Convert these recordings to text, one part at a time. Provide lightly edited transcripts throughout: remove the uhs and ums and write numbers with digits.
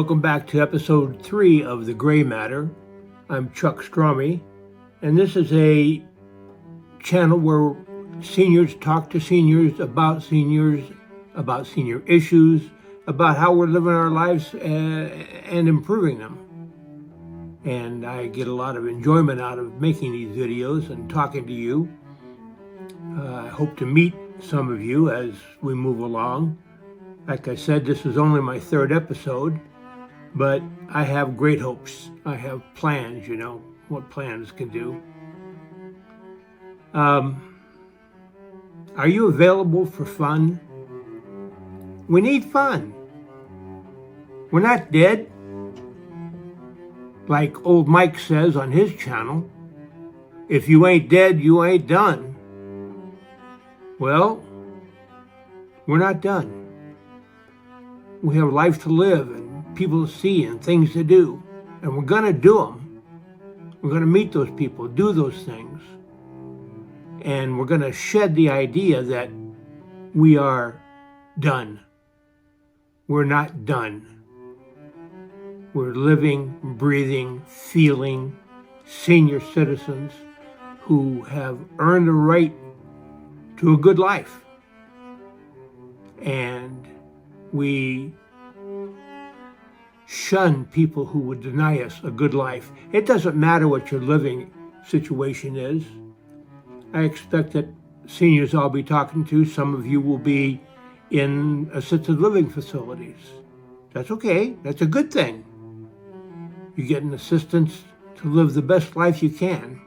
Welcome back to episode 3 of The Gray Matter. I'm Chuck Stromey, and this is a channel where seniors talk to seniors, about senior issues, about how we're living our lives and improving them. And I get a lot of enjoyment out of making these videos and talking to you. I hope to meet some of you as we move along. Like I said, this is only my 3rd episode, but I have great hopes. I have plans, what plans can do. Are you available for fun? We need fun. We're not dead. Like old Mike says on his channel, if you ain't dead, you ain't done. Well, we're not done. We have life to live and people to see and things to do. And we're going to do them. We're going to meet those people, do those things. And we're going to shed the idea that we are done. We're not done. We're living, breathing, feeling senior citizens who have earned the right to a good life. And we shun people who would deny us a good life. It doesn't matter what your living situation is. I expect that seniors I'll be talking to, some of you will be in assisted living facilities. That's okay. That's a good thing. You get an assistance to live the best life you can.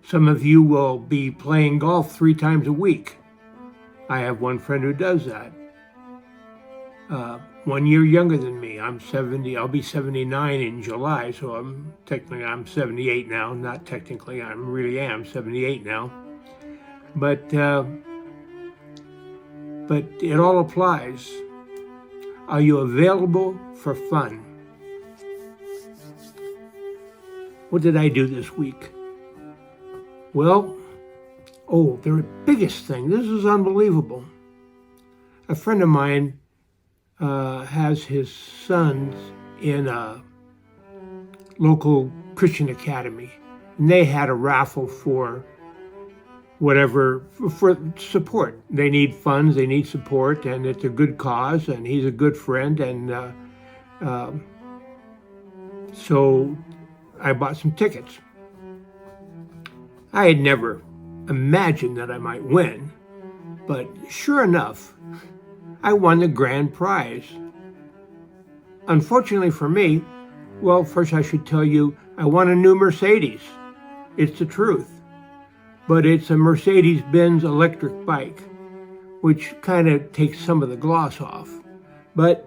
Some of you will be playing golf 3 times a week. I have one friend who does that. 1 year younger than me. I'm 70. I'll be 79 in July, so I'm 78 now. Not technically, I really am 78 now. But it all applies. Are you available for fun? What did I do this week? Well, the biggest thing, this is unbelievable. A friend of mine has his sons in a local Christian academy, and they had a raffle for for support. They need funds, they need support, and it's a good cause, and he's a good friend, and so I bought some tickets. I had never imagined that I might win, but sure enough, I won the grand prize. Unfortunately for me, well, first I should tell you, I won a new Mercedes. It's the truth. But it's a Mercedes-Benz electric bike, which kind of takes some of the gloss off. But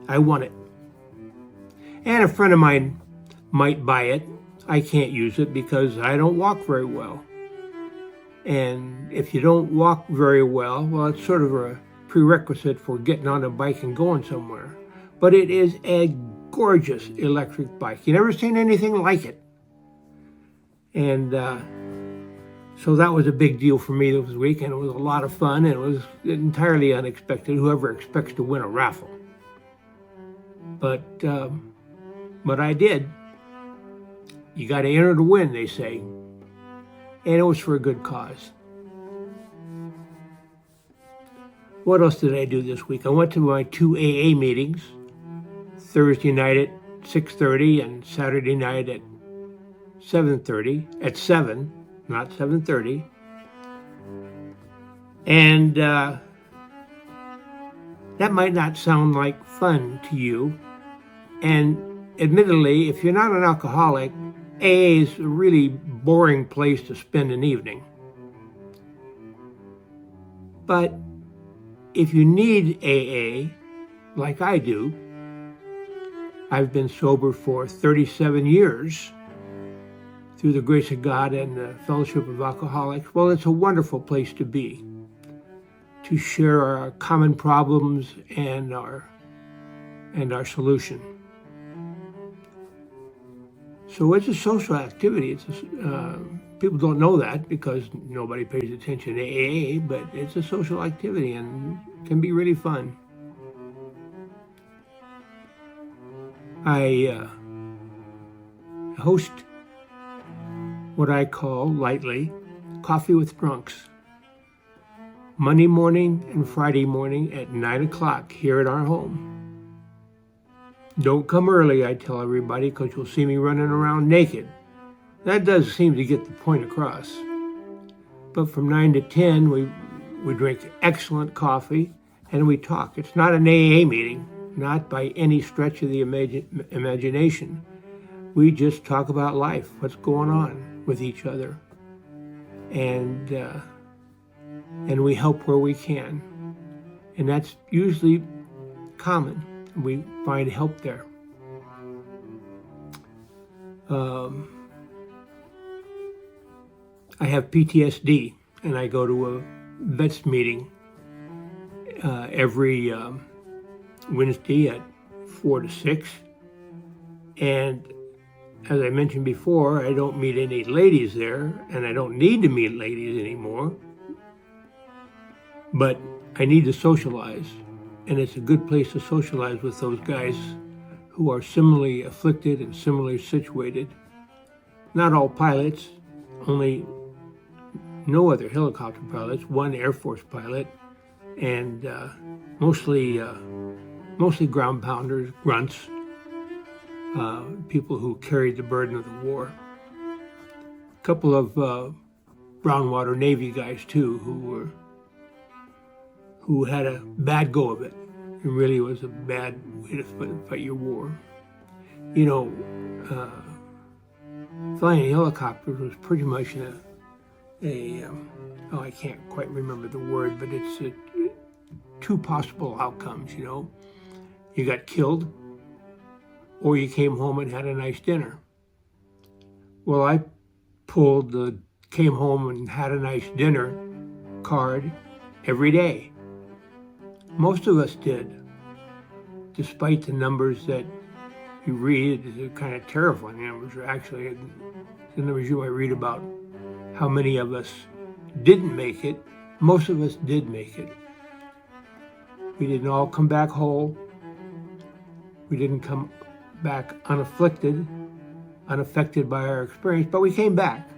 I won it. And a friend of mine might buy it. I can't use it because I don't walk very well. And if you don't walk very well, it's sort of a prerequisite for getting on a bike and going somewhere. But it is a gorgeous electric bike. You never seen anything like it. And so that was a big deal for me this week, and it was a lot of fun, and it was entirely unexpected. Whoever expects to win a raffle. But I did. You got to enter to win, they say. And it was for a good cause. What else did I do this week? I went to my 2 AA meetings, Thursday night at 6:30 and Saturday night at 7:30, at 7, not 7:30. And that might not sound like fun to you. And admittedly, if you're not an alcoholic, AA is a really boring place to spend an evening. But if you need AA, like I do, I've been sober for 37 years through the grace of God and the Fellowship of Alcoholics. Well, it's a wonderful place to be, to share our common problems and our solution. So it's a social activity. People don't know that because nobody pays attention to AA, but it's a social activity and can be really fun. I host what I call lightly Coffee with Drunks, Monday morning and Friday morning at 9 o'clock here at our home. Don't come early, I tell everybody, because you'll see me running around naked. That does seem to get the point across. But from 9 to 10, we drink excellent coffee and we talk. It's not an AA meeting, not by any stretch of the imagination. We just talk about life, what's going on with each other. And we help where we can. And that's usually common. We find help there. I have PTSD, and I go to a vets meeting every Wednesday at 4 to 6. And as I mentioned before, I don't meet any ladies there, and I don't need to meet ladies anymore. But I need to socialize, and it's a good place to socialize with those guys who are similarly afflicted and similarly situated. Not all pilots, no other helicopter pilots, one Air Force pilot, and mostly ground pounders, grunts, people who carried the burden of the war. A couple of Brownwater Navy guys too, who had a bad go of it. It really was a bad way to fight your war. You know, flying helicopters was pretty much I can't quite remember the word, but it's two possible outcomes, you know. You got killed, or you came home and had a nice dinner. Well, I pulled the came home and had a nice dinner card every day. Most of us did, despite the numbers that you read. They're kind of terrifying numbers. Actually, the numbers you might read about how many of us didn't make it. Most of us did make it. We didn't all come back whole. We didn't come back unafflicted, unaffected by our experience, but we came back.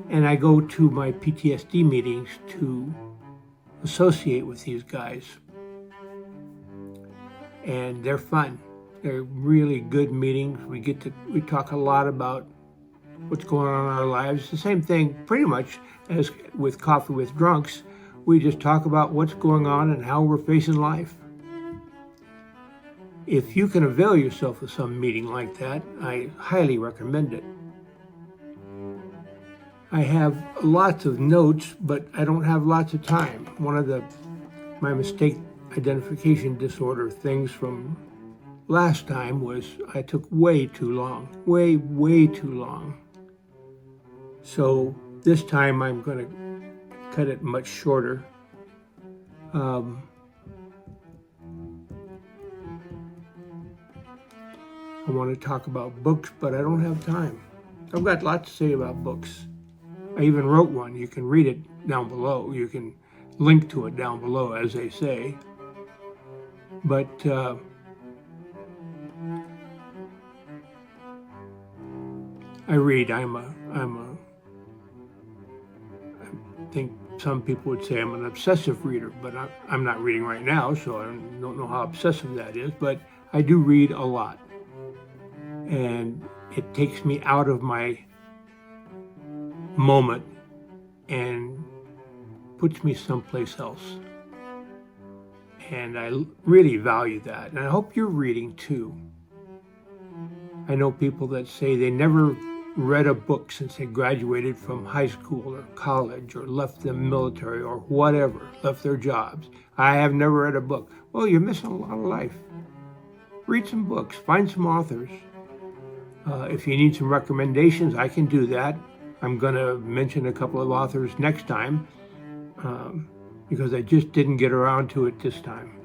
And I go to my PTSD meetings to associate with these guys. And they're fun. They're really good meetings. We talk a lot about what's going on in our lives. The same thing pretty much as with Coffee with Drunks. We just talk about what's going on and how we're facing life. If you can avail yourself of some meeting like that, I highly recommend it. I have lots of notes, but I don't have lots of time. One of my mistake identification disorder things from last time was I took way too long, way too long. So this time I'm going to cut it much shorter. I want to talk about books, but I don't have time. I've got lots to say about books. I even wrote one. You can read it down below. You can link to it down below, as they say. But I read. I think some people would say I'm an obsessive reader, but I'm not reading right now, so I don't know how obsessive that is. But I do read a lot, and it takes me out of my moment and puts me someplace else. And I really value that. And I hope you're reading too. I know people that say they never read a book since they graduated from high school or college or left the military or whatever, left their jobs. I have never read a book. Well, you're missing a lot of life. Read some books, find some authors. If you need some recommendations, I can do that. I'm going to mention a couple of authors next time because I just didn't get around to it this time.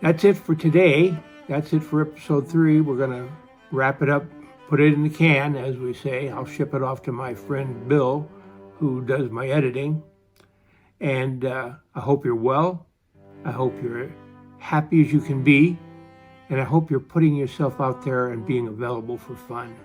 That's it for today. That's it for episode 3. We're going to wrap it up, put it in the can, as we say. I'll ship it off to my friend Bill, who does my editing. And I hope you're well. I hope you're happy as you can be. And I hope you're putting yourself out there and being available for fun.